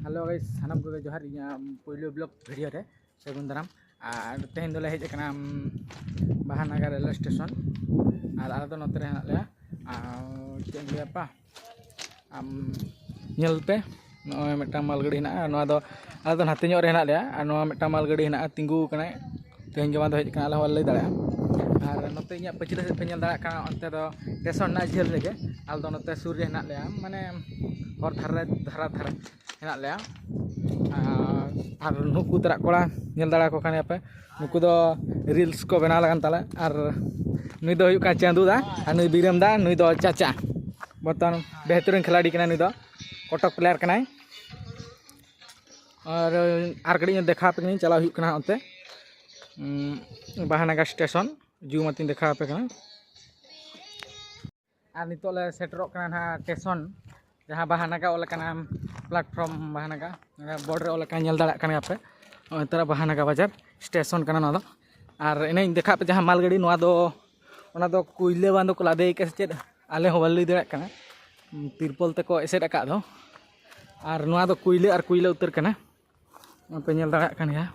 Hello guys सानाम को जोहार पहले ब्लॉग भिडियो रे सगुन दाराम और तेहन दोले हेज कना बाहानगर रेलवे स्टेशन और आले दो नोते रे हेना लेया चेद लेपा पे नॉय मेटा मालगाड़ी हेना नोआ दो आले दो नाते ᱧᱚᱜ रे हेना लेया और नोआ मेटा मालगाड़ी हेना तिंगू कना तेहन जमा दो हेज कना आले हो लई दाड़ा और नोते इᱧᱟ पछिला से पे नेल दाड़ा कना ओनते दो स्टेशन ना झेल रेगे आले दो नोते सुर रे हेना लेया माने हर धारा हेना लेया और नुकु तरा कोड़ा नेल दाड़ा को खाने पे नुकु दो रील्स को बना लगन ताले और नुई दो हुयु का चांदू दा और नुई बीरम दा नुई दो चाचा बर्तमान बेहतरीन खिलाड़ी कना नुई दो कटक प्लेयर कनाय और कड़ी देखा पे चला हुयु कना ओनते बाहानगर स्टेशन जू मतिन देखा पे कना और नितो ले सेटरो कना ना स्टेशन जहाँ बाहानगर ओल कना प्लेटफॉर्म बाहानगर बोर्ड रे ओल कना नेल दाड़ा कना पे तरा बाहानगर बाजार स्टेशन कना ना दो और इने देखा पे जहाँ मालगाड़ी नोआ दो ओना दो कुइले बांधो को लादे के चेद आले हो बल्ली दाड़ा कना तिरपल ते को एसेट अका दो और नोआ दो कुइले उतर कना पे नेल दाड़ा कना या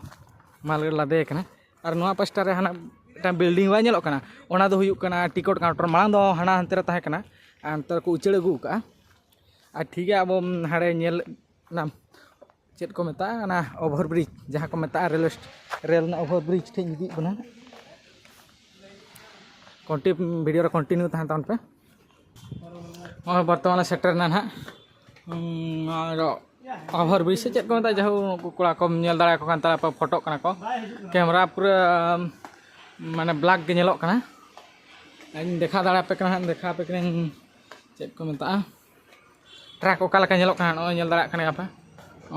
मालगाड़ी लादे कना और नोआ पास्टा रे हाना टा बिल्डिंग बा नेलो कना ओना दो हुयु कना टिकट काउंटर मांग दो हाना हंते रे ताहे कना अंतर को उचड़ अगु का और ठीक है अब हाड़े नेल ना चेद को मेता ना ओवर ब्रिज जहाँ को मेता रेल ना ओवर ब्रिज ठे इदी बना वीडियो रे कंटिन्यू तहन तान पे और बर्तमान सेक्टर ना ना ओवर ब्रिज से चेद को मेता जहाँ कोड़ा को नेल दाड़ा को कांता पे फोटो कना को कैमरा पूरा माने ब्लैक के नेलो कना इन देखा दाड़ा पे कना देखा पे कना चेद को मेता ट्रक ओका लका नेलो कना नो नेल दाड़ा कना apa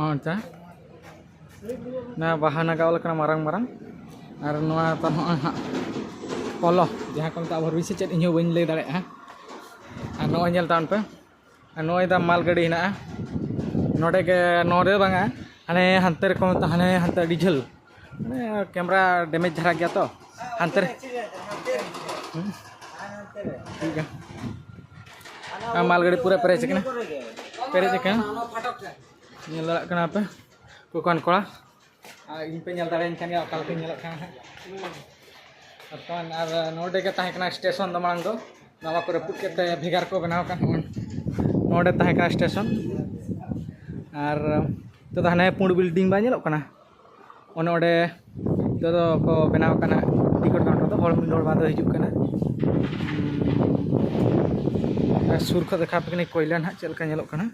onta ना बाहानगर ओल कना मारंग मारंग और नोआ त हा पोलो जहाँ को मेता ओवर ब्रिज से चेद इño बइन ले दाड़ा हा और नो नेल तान पे नोय दा मालगाड़ी हेना नोडे बांगा हाने हंते रे को मेता हाने हंते डीजल माने कैमरा डैमेज धरा गया तो हंते ठीक है मालगाड़ी पूरा पेरेज कना नेल दाड़ा कना पे कोकान कोड़ा इन पे नेल दाड़ा इनखान या अकाल पे नेल कना अपन और नोडे के ताहे कना स्टेशन दो मांग दो नवा को रपुट के भेगार को बनाव कन नोडे ताहे कना स्टेशन और तो हाने पुंड बिल्डिंग बा नेलो कना ओने ओडे तो को बनाव कना टिकट काउंटर दो हर मिनट बाद हिजु कना सुर को देखा पे कोयला ना चलका नेलो कना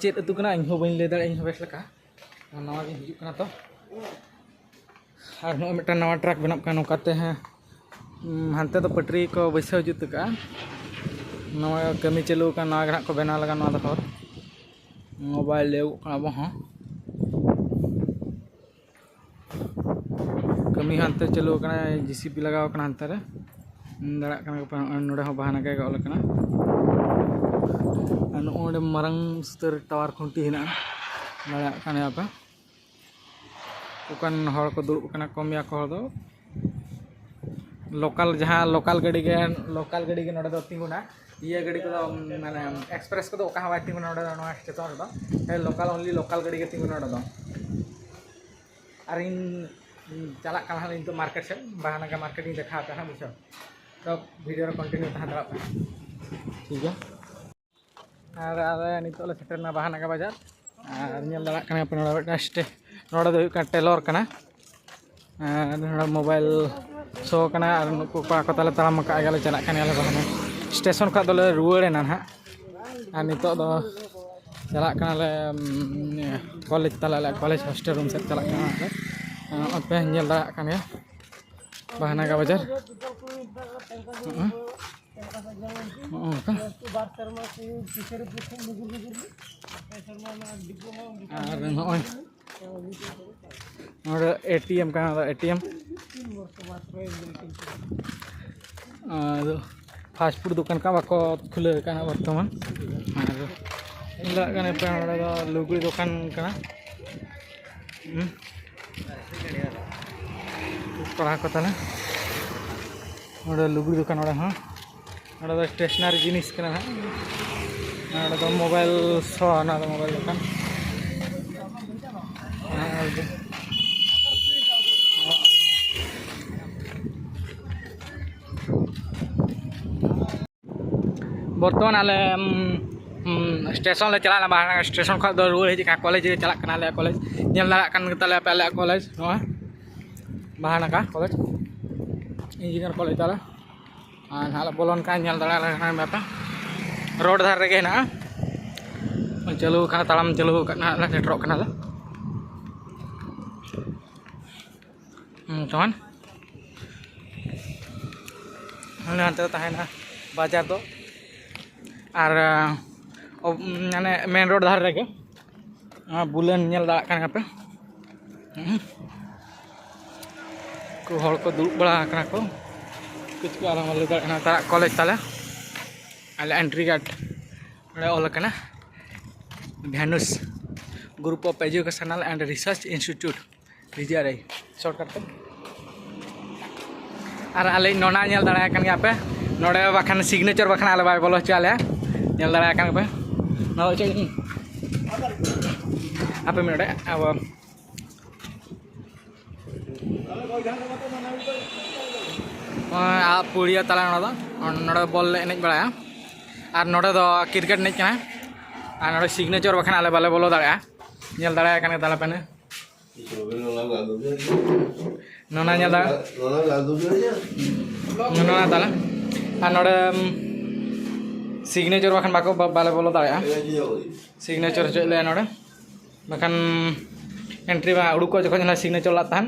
चेद अतु कना इन बी लै दाड़ा इन बेस लका नवा गे हिजु कना तो और नो मेटा नवा ट्रक बनाव कना नोकाते हैं हानते तो पटरी को बैसाव जुत का नवा कमी चालू का नवा ग्राहक को बनाव लगा नवा दो मोबाइल ले अब हाँ कमी हानते चालू कना जीसीपी लगाव कना हानते रे दाड़ा कना नोडे हो बाहानगर ओल कना नोडे मारंग स्तर टावर खुंटी हेना दाड़ा कना पे उकान हर को दुड़ुब कना कम या को दो लोकल जहाँ लोकल गाड़ी के नोडे दो तिंगुना ये गाड़ी को माने एक्सप्रेस को दो का हवा तिंगुना नोडे नो स्टेशन रे दो लोकल ओनली लोकल गाड़ी के तिंगुना नोडे दो और इन चला कना इन तो मार्केट से बाहानगर मार्केट इन देखा पे बुझो तो वीडियो रे कंटिन्यू तहन दाड़ा पे ठीक है और नितो ले सेटर ना बाहानगर बाजार और नेल दाड़ा कना पे नोडे दो का टेलर कना नोडे मोबाइल शो कना और नुकु को ताले ताम का गले चला कना ले बाहाना स्टेशन का दोले रुवाड़े ना हा और नितो दो चला कना ले कॉलेज ताला ले कॉलेज हॉस्टल रूम से चला कना पे नेल दाड़ा कना बाहानगर बाजार और एटीएम का एटीएम फास्ट फूड दुकान का बाको खुले कना बर्तमान और लुगड़ी दुकान कना कड़ा को ताले लुगड़ी दुकान हाँ स्टेशनरी जिनिस कना नोडे दो मोबाइल सो ना दो मोबाइल kan बर्तमान आले स्टेशन ले चला बाहर स्टेशन खा दो रुआ हिजी कॉलेज चला कना ले कॉलेज नेल दाड़ा कान ताले पे ले कॉलेज नोआ बाहर का कॉलेज इंजीनियर कॉलेज ताला और हाल बोलन का नेल दाड़ा ले बापा रोड धार रे ना चलो खाना ताड़म चलो करना ले सेटरो कना ले तहन हने हाते ताहेना बाजार दो और माने मेन रोड धार रे बुलेन नेल दाड़ा कान पे को हड़ को दुड़ बड़ा कना को कुछ को आराम ले दाड़ा तारा कॉलेज ताला आले एंट्री कार्ड रे ऑल कना भ्यानुस group of educational and research institute VGRI shortcut पे और आले नोना नेल दाड़ा कान पे नोडे बाखान सिग्नेचर बाखान आले बाय बोलो चाले नेल दाड़ा कान पे ना चे apa minode apa पुड़िया तला नोड़ा बॉल एनेज बड़ा और नोड़े दो क्रिकेट एनेज कना और नोड़े सिग्नेचर बखान आले बाले बोलो दाड़ा नेल दाड़ा कान ताला पेने नोना नेल दाड़ा नोना ताला और नोड़े सिग्नेचर बखान बाको बाले बोलो दाड़ा सिग्नेचर चले नोड़े बखान एंट्री बा उडुको जखन ना सिग्नेचर ला तान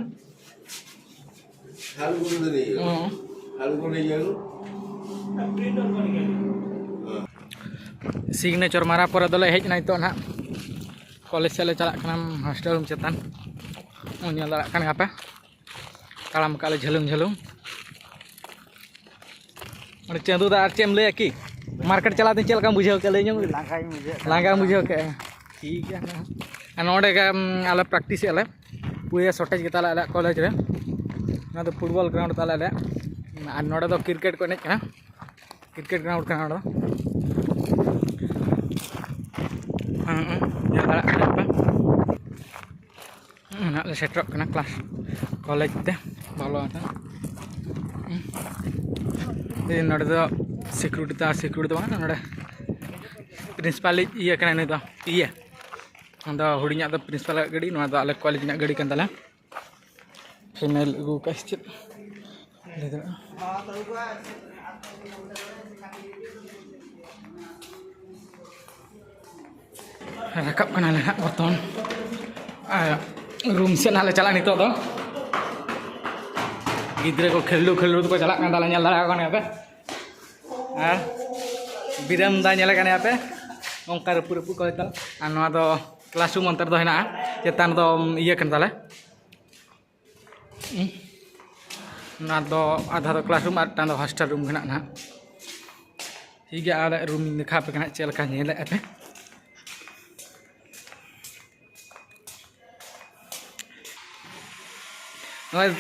सिग्नेचर मारा पर दले हेज ना तो ना कॉलेज से चला हॉस्टल रूम चेतान नेल दाड़ा कान पे ताड़ाम काले झलुम झलुम चंदू दा चेम ले की मार्केट चला दिन चलका बुझाव के ले लांगा बुझाव के ठीक है नोड़े आले प्रैक्टिस आले पूरे शॉर्टेज के ताला कॉलेज रे ना तो फुटबॉल ग्राउंड ताला और नोड़े दो क्रिकेट को एनेज कना क्रिकेट ग्राउंड कना नोड़े सेटर कना क्लास कॉलेज ते बोलो नोड़े दो सिक्यूरिटी नोड़े प्रिंसिपल ये कना नहीं तो ये अंदर हुडिया तो प्रिंसिपल गाड़ी ना तो आले कॉलेज ना गाड़ी कन ताला फिमेल गु कैसे रकब कना ले बर्तमान रूम से नाले चला नितो दो गिद्रे को खेलू को चला कन ताला नेल दाड़ा कन पे और बिरम दा नेल कन पे ओंका रपु को ताला और नोआ दो क्लासरूम अंतर दो हेना चेतान दो ये कन ताले ना दो आधा दो क्लासरूम और टान दो हॉस्टल रूम हेना ना ठीक है आले रूम देखा पे कना चेल का नेल पे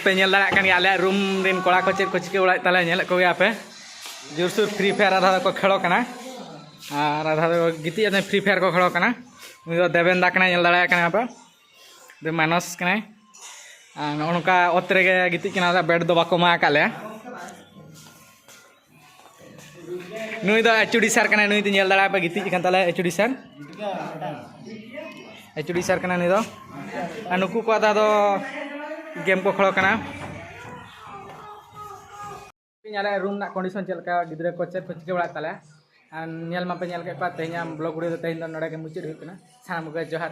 पे नेल दाड़ा कान आले रूम रेन कोड़ा को चेक को चिके उड़ा ताले नेल को पे जोरसुर फ्री फायर आधा को खेलो कना और आधा दो गिती फ्री फायर को खेलो कना देवेन दा कना नेल दाड़ा कना पे दे मानस कना नोका ओतरे गिती कना बेड दो बाको मा काले नुई दो एचडी सर कना नुई नेल दाड़ा पे गिती कन ताले एचडी सर कना नुई दो नुकु को आधा दो गेम को खेलो कना रूम ना कंडीशन चलका गिद्रे को चेक को चिके बड़ा ताले नेल मापे नेल के तेज ब्लॉग वीडियो तेज नोड़े के मुचाद सामान को जोहार।